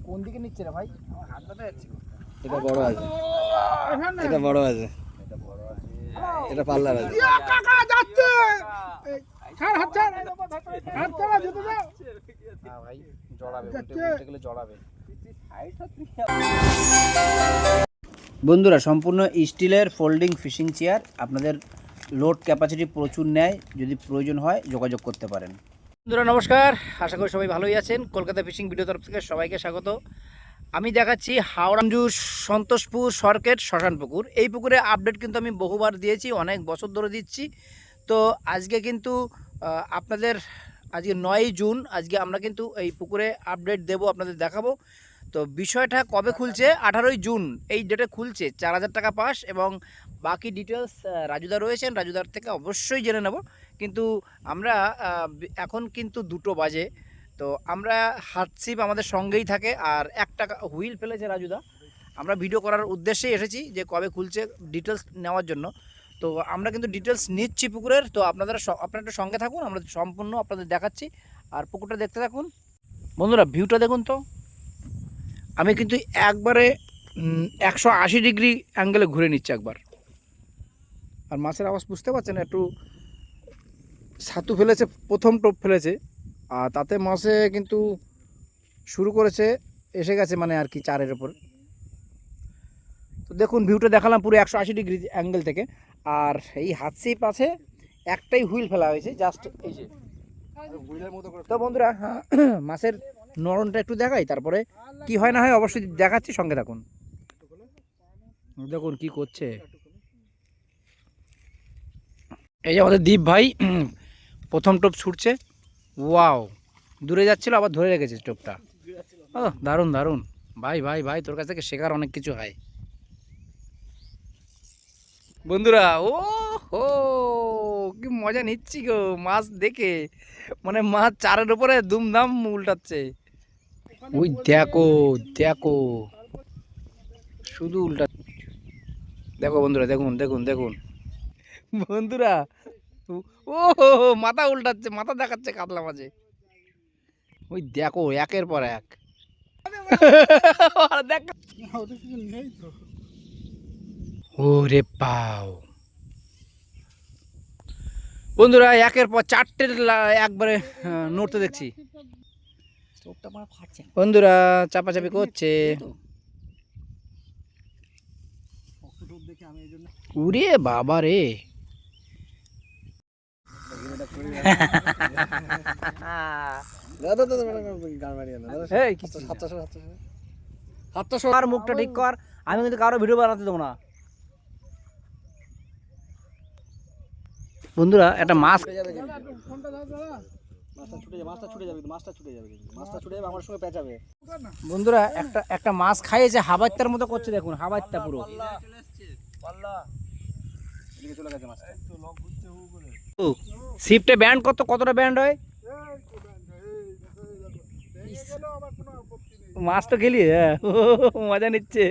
কোন দিকে নিচ্ছে রে ভাই? এটা বড় আছে, এটা বড় আছে, এটা পাল্লার আছে। বন্ধুরা, সম্পূর্ণ স্টিলের ফোল্ডিং ফিশিং চেয়ার, আপনাদের লোড ক্যাপাসিটি প্রচুর নেয়, যদি প্রয়োজন হয় যোগাযোগ করতে পারেন। বন্ধুরা নমস্কার, আশা করি সবাই ভালোই আছেন। কলকাতা ফিশিং ভিডিও তরফ থেকে সবাইকে স্বাগত। আমি দেখাচ্ছি হাওড়াঞ্জু সন্তোষপুর সরকেট শ্মশানপুকুর। এই পুকুরে আপডেট কিন্তু আমি বহুবার দিয়েছি, অনেক বছর ধরে দিচ্ছি। তো আজকে কিন্তু আপনাদের আজকে 9ই জুন, আজকে আমরা কিন্তু এই পুকুরে আপডেট দেব, আপনাদের দেখাবো। তো বিষয়টা কবে খুলছে? 18ই জুন এই ডেটে খুলছে। 4000 টাকা পাস এবং বাকি ডিটেলস রাজুদা রয়েছেন, রাজুদার থেকে অবশ্যই জেনে নেব। কিন্তু আমরা এখন কিন্তু 2টো বাজে, তো আমরা হাতছিপ আমাদের সঙ্গেই থাকে, আর একটা হুইল ফেলেছে রাজুদা। আমরা ভিডিও করার উদ্দেশ্যেই এসেছি যে কবে খুলছে ডিটেলস নেওয়ার জন্য। তো আমরা কিন্তু ডিটেলস নিচ্ছি পুকুরের। তো আপনারা একটু সঙ্গে থাকুন, আমরা সম্পূর্ণ আপনাদের দেখাচ্ছি, আর পুকুরটা দেখতে থাকুন। বন্ধুরা ভিউটা দেখুন তো, আমি কিন্তু একবারে 180 ডিগ্রি অ্যাঙ্গেলে ঘুরে নিচ্ছি একবার। আর মাছের আওয়াজ বুঝতে পারছেন, একটু ছাতু ফেলেছে, প্রথম টোপ ফেলেছে, আর তাতে মাছে কিন্তু শুরু করেছে, এসে গেছে মানে আর কি চারের ওপর। তো দেখুন ভিউটা দেখালাম পুরো 180 ডিগ্রি অ্যাঙ্গেল থেকে। আর এই হাতছিপ আছে, একটাই হুইল ফেলা হয়েছে, জাস্ট এই যে হুইলের মতো করে। তো বন্ধুরা মাছের নরমটা একটু দেখাই, তারপরে কি হয় না হয় অবশ্যই দেখাচ্ছি, সঙ্গে থাকুন। দেখুন কি করছে, এই যে আমাদের দীপ ভাই প্রথম টোপ ছুটছে। ওয়াও, দূরে যাচ্ছিল, আবার ধরে রেখেছে টোপটা। ও দারুণ দারুণ ভাই, ভাই ভাই তোর কাছ থেকে শেখার অনেক কিছু হয় বন্ধুরা। ও হো, কি মজা নিচ্ছি গো মাছ দেখে, মানে মাছ চারের উপরে দুমদাম উল্টাচ্ছে। ওই দেখো দেখো, শুধু উল্টা। দেখো বন্ধুরা, দেখুন দেখুন দেখুন বন্ধুরা, ও হো হো, মাথা উল্টাচ্ছে, মাথা দেখাচ্ছে কাতলা মাঝে। ওই দেখো একের পর এক দেখ। ওরে পাও বন্ধুরা, একের পর চারটে একবারে নড়তে দেখছি। বন্ধুরা চাপাচাপি করছে। উরে বাবা রে, আর মুখটা ঠিক কর, আমি কিন্তু কারো ভিডিও বানাতে দেবো না। বন্ধুরা একটা মাছ, বন্ধুরা একটা মাছ খাইয়েছে, হাবাইত্তার মতো করছে, দেখুন হাবাইত্তা পুরো। সিফটে ব্যান্ড কতটা ব্যান্ড হয়? মাছ তো খেলি, হ্যাঁ মজা নিচ্ছে।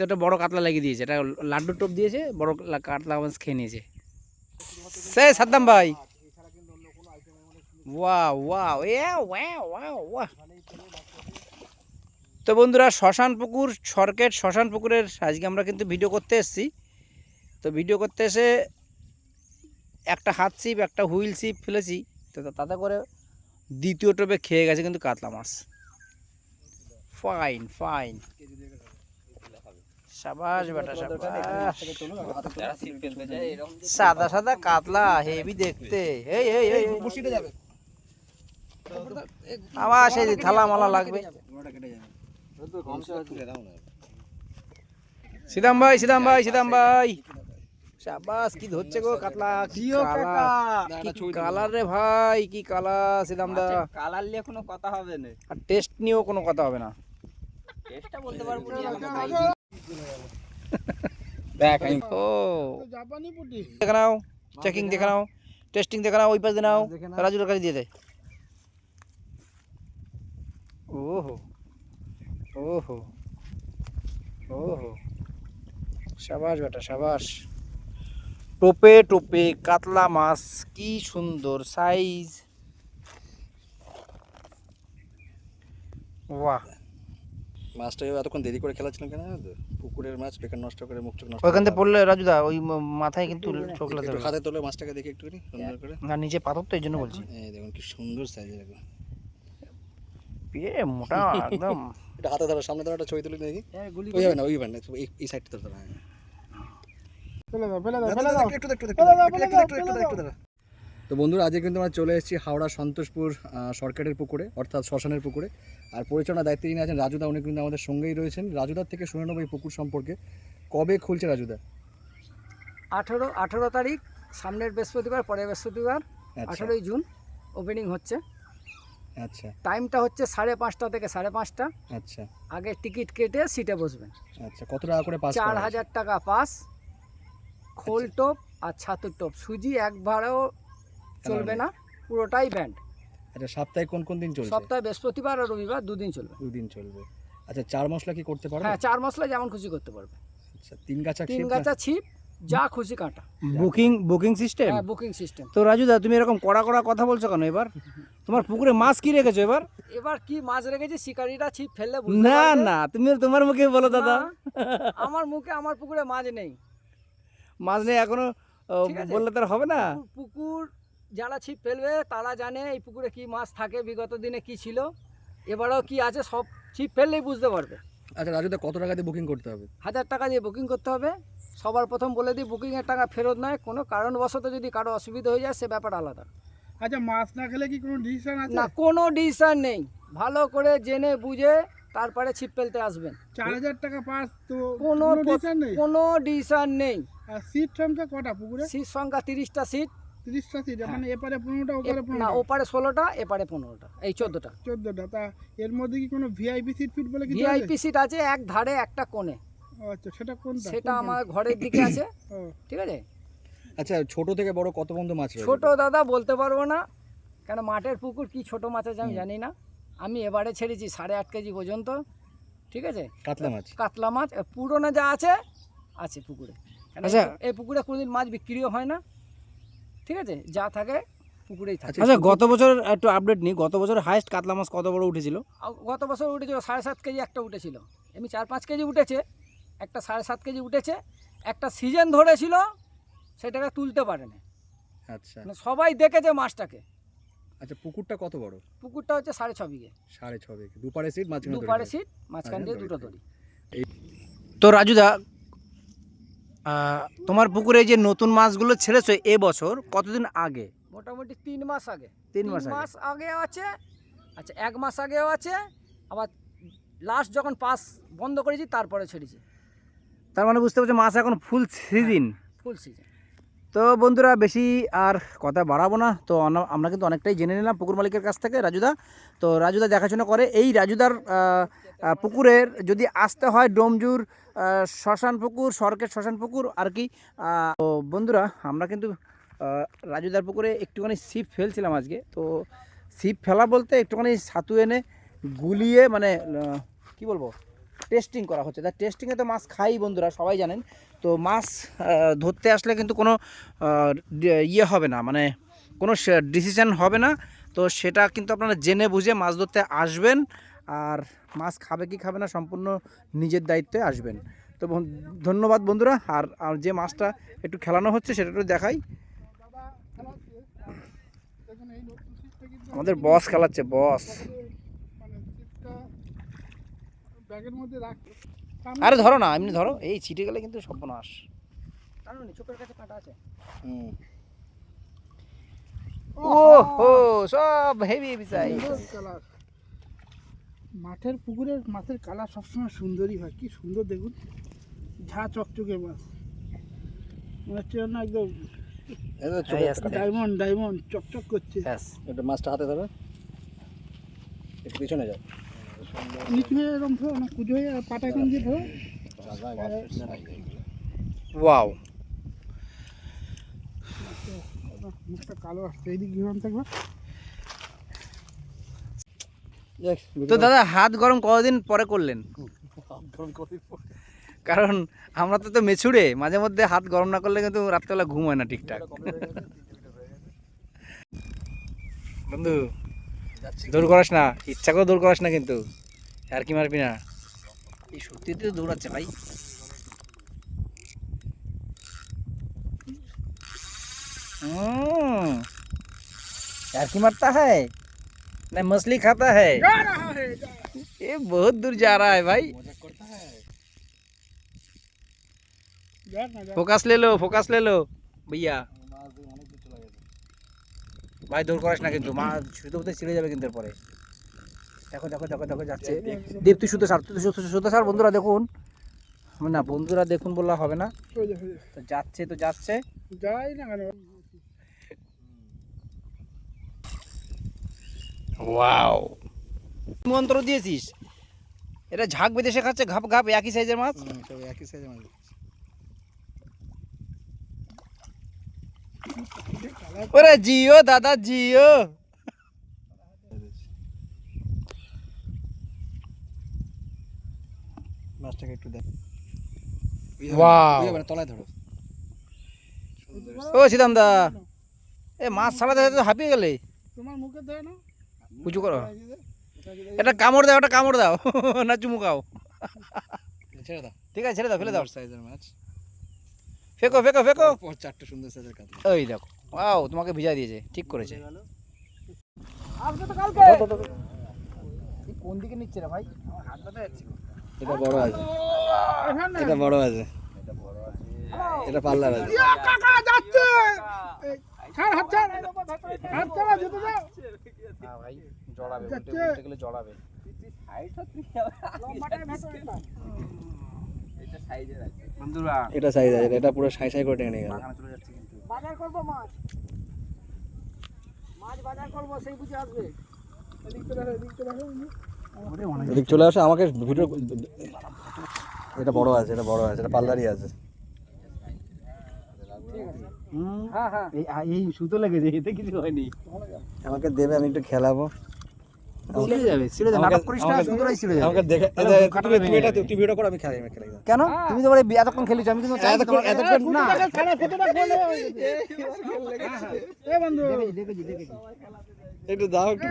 একটা বড় কাতলা লাগিয়ে দিয়েছে, এটা লাড্ডু টোপ দিয়েছে, বড় কাতলা মাছ খেয়ে নিয়েছে। সে সাদ্দাম ভাই, ওয়াও ওয়াও ওয়াও ওয়াও। তো বন্ধুরা শ্মশানপুকুর সরকেট শ্মশানপুকুরের আজকে আমরা কিন্তু ভিডিও করতে এসেছি। তো ভিডিও করতে এসে একটা হাত ছিপ একটা হুইল ছিপ ফেলেছি, তো তাতে করে দ্বিতীয় টোপে খেয়ে গেছে কিন্তু কাতলা মাছ। ফাইন ফাইন, সাবাস বেটা সাবাস। সাদা সাদা কাতলা, হেভি দেখতে। এই এই এই আবার সেই থালা মালা লাগবে। সিদাম ভাই সিদাম ভাই সিদাম ভাই, সাবাস, কি ধরছে গো কাতলা, কি কালার রে ভাই, কি কালার সিদাম দা। কালার নিয়ে কোনো কথা হবে না, আর টেস্ট নিয়েও কোনো কথা হবে না। টেস্টটা বলতে পারবো না। ও দেখে নাও, চেকিং দেখে নাও, টেস্টিং দেখে নাও, ওই পাশে নাও, রাজুর কাছে দিয়ে দে। ওহো ওহো ওহো, সাবাস বেটা সাবাস। টোপে টোপে কাতলা মাছ, কি সুন্দর সাইজ। বাহ, মাছটা এতক্ষণ দেরি করে খেলাচ্ছিলাম কেন জানো তো? পুকুরের মাছ বেকার নষ্ট করে মুখ চোখ নষ্ট ওইখান থেকে পড়লে রাজুদা ওই মাথায় কিন্তু চোখ লাগতে একটু হবে। হাতে তোলে মাছটাকে দেখে একটুখানি সুন্দর করে। না নিচে পাথর তো এই জন্য বলছি। এই দেখুন কি সুন্দর সাইজের একদম। মোটা একদম। এটা হাতে ধরো, সামনে ধরো, একটা ছবি তুলে দেখি। ওই যাবে না, ওই যাবে না, এই সাইডটা ধরো। তো বন্ধুরা, আজকে কিন্তু আমরা চলে এসেছি হাওড়া সন্তোষপুর সরকারের পুকুরে, অর্থাৎ শ্মশানের পুকুরে। আর পরিচালনার দায়িত্বে যিনি আছেন রাজুদা, উনি কিন্তু আমাদের সঙ্গেই রয়েছেন। রাজুদার থেকে শুনে নেবো এই পুকুর সম্পর্কে। কবে খুলছে রাজুদা? 18 তারিখ, সামনের বৃহস্পতিবার, পরের বৃহস্পতিবার, আচ্ছা 18ই জুন ওপেনিং হচ্ছে। আচ্ছা টাইমটা হচ্ছে 5:30 থেকে 5:30। আচ্ছা আগে টিকিট কেটে সিটে বসবেন। আচ্ছা। কত টাকা করে পাস? 4000 টাকা পাস। খোল টোপ আর ছাতুর টোপ, সুজি এক ভাড়াও চলবে না, পুরোটাই ব্যান্ড। আচ্ছা, সপ্তাহে কোন কোন দিন চলছে? সপ্তাহে বৃহস্পতিবার আর রবিবার 2 দিন চলবে। 2 দিন চলবে। আচ্ছা, 4 মশলা কি করতে পারবে? হ্যাঁ, 4 মশলা যেমন খুশি করতে পারবে। আচ্ছা, 3 গাছা 3 গাছা ছিপ, যা খুশি কাটা। Booking system? হ্যাঁ, বুকিং সিস্টেম। তো রাজুদা তুমি এরকম কড়া কড়া কথা বলছো কেন এবার? তোমার পুকুরে মাছ কি রেখেছো এবার? এবার কি মাছ রেখেছি, শিকারীরা ছিপ ফেললে বুঝতে না পারবে। না, তুমি তোমার মুখে বলো দাদা। না, আমার মুখে, আমার পুকুরে মাছ নেই। মাছ নেই এখনো, ঠিক আছে। বললে তার হবে না। পুকুর যারা ছিপ ফেলবে তারা জানে এই পুকুরে কি মাছ থাকে, বিগত দিনে কি ছিল, এবারেও কি আছে, সব ছিপ ফেললেই বুঝতে পারবে। আচ্ছা রাজুদা, কত টাকা দিয়ে বুকিং করতে হবে? 1000 টাকা দিয়ে বুকিং করতে হবে। সবার প্রথম বলে দিই, বুকিংয়ের টাকা ফেরত নয়। কোনো কারণবশত যদি কারো অসুবিধা হয়ে যায়, সে ব্যাপার আলাদা। আচ্ছা, মাছ না খেলে কি কোনো ডিসিশন আছে? না, কোনো ডিসিশন নেই। ভালো করে জেনে বুঝে তারপরে ছিপ ফেলতে আসবেন। 4000 টাকা পাস, তো কোনো ডিসিশন নেই। কোনো ডিসিশন নেই। আর সিট সংখ্যা কটা পুকুরে? সিট সংখ্যা 30টা সিট। 30টা সিট, মানে এপারে 15টা, ওপারে না, 15টা, ওপারে 16টা, এপারে 15টা, এই 14টা। 14টা। তা এর mধ্যে কি কোনো ভিআইপি সিট ফিট বলে কিছু আছে? ভিআইপি সিট আছে এক ধারে, একটা কোণে। ও আচ্ছা, সেটা কোনটা? সেটা আমার ঘরের দিকে আছে। ও ঠিক আছে। আচ্ছা, ছোট থেকে বড় কত পর্যন্ত মাছ রয়েছে? ছোট দাদা বলতে পারবো না, কেন মাঠের পুকুর কি ছোট মাছ আছে আমি জানি না। আমি এবারে ছেড়েছি 8.5 কেজি পর্যন্ত। ঠিক আছে। কাতলা মাছ? কাতলা মাছ পুরোনো যা আছে আছে পুকুরে। কেন আচ্ছা। এই পুকুরে কোনোদিন মাছ বিক্রিও হয় না। ঠিক আছে, যা থাকে পুকুরেই থাকে। আচ্ছা, গত বছর একটু আপডেট নিই। গত বছর হাইস্ট কাতলা মাছ কত বড় উঠেছিল? গত বছর উঠেছিল 7.5 কেজি, একটা উঠেছিল। এমনি 4-5 কেজি উঠেছে, একটা 7.5 কেজি উঠেছে। একটা সিজন ধরেছিল, সেটাকে তুলতে পারেনি। আচ্ছা মানে সবাই দেখেছে মাছটাকে। আচ্ছা, পুকুরটা কত বড়? পুকুরটা হচ্ছে 6.5 বিঘে। 6.5 বিঘে। দুপারে সিট, মাঝখানে দুপারে সিট, মাঝখান দিয়ে দুটো দড়ি। তো রাজুদা, তোমার পুকুরে যে নতুন মাছগুলো ছেড়েছো এবছর, কতদিন আগে? মোটামুটি 3 মাস আগে। 3 মাস 3 আগে। মাস আগে আছে। আচ্ছা, 1 মাস আগেও আছে। আবার লাস্ট যখন পাস বন্ধ করেছি তারপরে ছেড়েছি। তার মানে বুঝতে পারছো মাছ এখন ফুল সিজন। ফুল সিজন। তো বন্ধুরা, বেশি আর কথা বাড়াবো না। তো আমরা কিন্তু অনেকটাই জেনে নিলাম পুকুর মালিকের কাছ থেকে, রাজুদা। তো রাজুদা দেখাশোনা করে। এই রাজুদার পুকুরের যদি আসতে হয় ডোমজুর শ্মশান পুকুর, সরকার শ্মশান পুকুর আর কি। তো বন্ধুরা, আমরা কিন্তু রাজুদার পুকুরে একটুখানি ছিপ ফেলছিলাম আজকে। তো ছিপ ফেলা বলতে একটুখানি ছাতু এনে গুলিয়ে, মানে কি বলবো, টেস্টিং করা হচ্ছে। তার টেস্টিংয়ে তো মাছ খাই বন্ধুরা, সবাই জানেন। তো মাছ ধরতে আসলে কিন্তু কোনো ইয়ে হবে না, মানে কোনো ডিসিশন হবে না। তো সেটা কিন্তু আপনারা জেনে বুঝে মাছ ধরতে আসবেন। আর মাছ খাবে কি খাবে না সম্পূর্ণ নিজের দায়িত্বে আসবেন। তো ধন্যবাদ বন্ধুরা। আর যে মাছটা একটু খেলানো হচ্ছে সেটা একটু দেখাই। দেখুন, এই নতুন সিটটা কিন্তু আমাদের বস খেলাচ্ছে, বস। মানে সিটটা ব্যাগের মধ্যে রাখতে। আরে ধরো না, এমনি ধরো, এই ছিটে গেলে কিন্তু সর্বনাশ। কারণ চোখের কাছে কাঁটা আছে। হুম। ওহো, সব হেভি হেভি সাইজ। কালার। মাঠের পুকুরের মাছের কালার সবসময় সুন্দরই হয়। কি সুন্দর দেখুন, ঝা চকচকে মাছ, মনে হচ্ছে না একদম এটা ছোট আস্তে। ডায়মন্ড ডায়মন্ড চকচক করছে। ব্যাস। এটা মাছটা হাতে ধরো, একটু পিছনে যাও। নিচু হয়ে এরকম ধরো না, কুজো হয়ে পাটা কোন দিয়ে ধরো। ওয়াও। মুখটা কালো আসছে, এইদিক ঘিরন থাকবে। তো দাদা, হাত গরম কতদিন পরে করলেন? কারণ আমরা তো মেছুড়ে, মাঝে মধ্যে হাত গরম না করলে কিন্তু রাত্রেবেলা ঘুম হয় না ঠিকঠাক। বন্ধু দৌড় করাস না, ইচ্ছা করে দৌড় করাস না কিন্তু, আর কি মারবি না। এই সত্যিতে তো দৌড়াচ্ছে ভাই। यार की मरता है नहीं, मछली खाता है। ये बहुत दूर जा रहा है भाई। फोकस ले लो भैया। ভাই দৌড় করাস না কিন্তু, মা শুতে শুতে ছিঁড়ে যাবে কিন্তু এরপরে। দেখো দেখো দেখো দেখো যাচ্ছে। দীপ তুই শুতে সার বন্ধুরা দেখুন। না বন্ধুরা দেখুন বললে হবে না, তো যাচ্ছে তো যাচ্ছে। যাই না কেন, ওয়াও, মন্ত্র দিয়েছিস। এটা ঝাঁক বেঁধে শেখাচ্ছে, ঘাপ ঘাপ একই সাইজের মাছ। সব একই সাইজের মাছ। ওরে জিও দাদা জিও। মাছটাকে একটু দেখ। ওয়াও, তলায় ধরো। ও সিদাম দা, এ মাছ ছাড়া দেখে হাঁপিয়ে গেলে। তোমার মুখে দেয় না, উঁচু করো, এটা কামড় দাও, এটা কামড় দাও না চুমু খাও। ছেড়ে দাও। ঠিক আছে ছেড়ে দাও, ফেলে দাও। সাইজের মাছ। Phaco phaco phaco. পর চারটে সুন্দর সাইজের কাতলা। ওই দেখো, ওয়াও তোমাকে ভিজাই দিয়েছে, ঠিক করেছে। আসবে তো কালকে। কোন দিকে নিচ্ছে রে ভাই, আমার হাত ব্যথা যাচ্ছে। এটা বড় আছে, এটা বড় আছে, এটা পাল্লার আছে। কাকা যাচ্ছে, ছাড় হাত ছাড়, হাত ছাড়া যেতে দাও। হ্যাঁ ভাই জড়াবে, যাচ্ছে। বলতে গেলে জড়াবে। লম্বাটাই ভেতর একটা। বন্ধুরা এটা সাইজ আছে, এটা পুরো সাই সাই করে টেনে নিয়ে গেল। বাগানে চলে যাচ্ছে কিন্তু। বাজার করবো মাছ, মাছ বাজার করবো, সেই বুঝে আসবে। এদিকটা দেখো, এদিকটা দেখো। এদিক চলে আসো, আমাকে ভিডিও। এটা বড় আছে, এটা বড় আছে, এটা পাল্লারই আছে। হ্যাঁ হ্যাঁ, এই সুতো লেগেছে, এতে কিছু হয়নি। আমাকে দেবে, আমি একটু খেলাবো। ছিঁড়ে যাবে, ছিঁড়ে যাবে, নাটক করিস না, সুতোটাই ছিঁড়ে যাবে। আমাকে দেখে তুমি ভিডিও করো, আমি খেলাই, কেন তুমি তো বলে এতক্ষণ খেলেছো, আমি কিন্তু চাই তোমাকে- এতক্ষণ না ছাড়া ফটোটা বলে এ বন্ধু, দেখেছি একটু দাও একটু।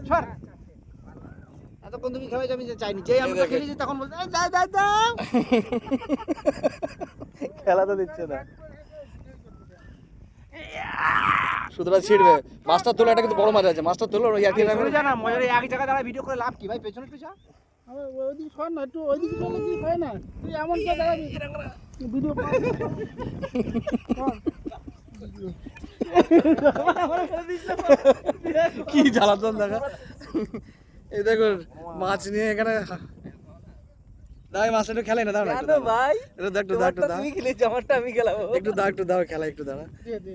ছাড়। এতক্ষণ তুমি খেলেছো, আমি চাইনি, যেই আমি তো খেলেছি তখন বলতে এই দাও দাও দাও। খেলা তো দিচ্ছে না, সুতরাং ছিড়বে। মাছটা তোলো, এটা কিন্তু বড় মাছ আছে, মাছটা তোলো। সরে যা না, মজার এক জায়গায় দাঁড়া ভিডিও করে লাভ কি ভাই, পেছনে পেছা। ওইদিকে সর না, একটু ওইদিকে চলে কি হয় না, তুই এমন করে দাঁড়াবি ভিডিও কি জ্বালাতন দেখা। এই দেখুন মাছ নিয়ে এখানে। দাও মাছটা একটু খেলাই না, দাও না একটু দাও। ভাই এটা দাও একটু দাও, একটু দাও। তুমি খেলেছো, আমারটা আমি খেলাবো। একটু দাও, একটু দাও, খেলা একটু দাও।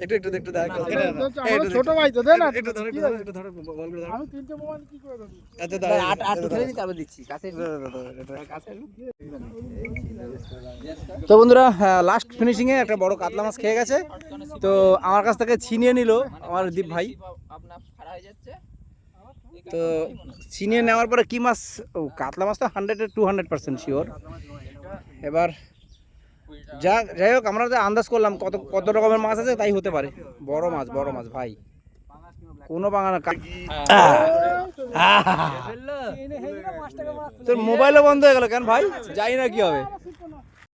একটু দাও, একটু আমার ছোট ভাই তো, দে না একটু ধরো, একটু ধরো, একটু ধরো, বল করে ধরো। আমি তিনটে মোবাইল কি করে দেবো। আচ্ছা দাও, আট খেলে নিতে আবার দিচ্ছি কাছে। কাছে। তো বন্ধুরা লাস্ট ফিনিশিংয়ে একটা বড় কাতলা মাছ খেয়ে গেছে, তো আমার কাছ থেকে ছিনিয়ে নিল আমার দীপ ভাই। তো ছিনিয়ে নেওয়ার পরে কি মাছ, ও কাতলা মাছ তো 100-200% শিওর। এবার যাই হোক, আমরা যে আন্দাজ করলাম কত কত রকমের মাছ আছে, তাই হতে পারে বড় মাছ ভাই, কোনো বাঙানা। তোর মোবাইলও বন্ধ হয়ে গেল কেন ভাই, যাই না কি হবে।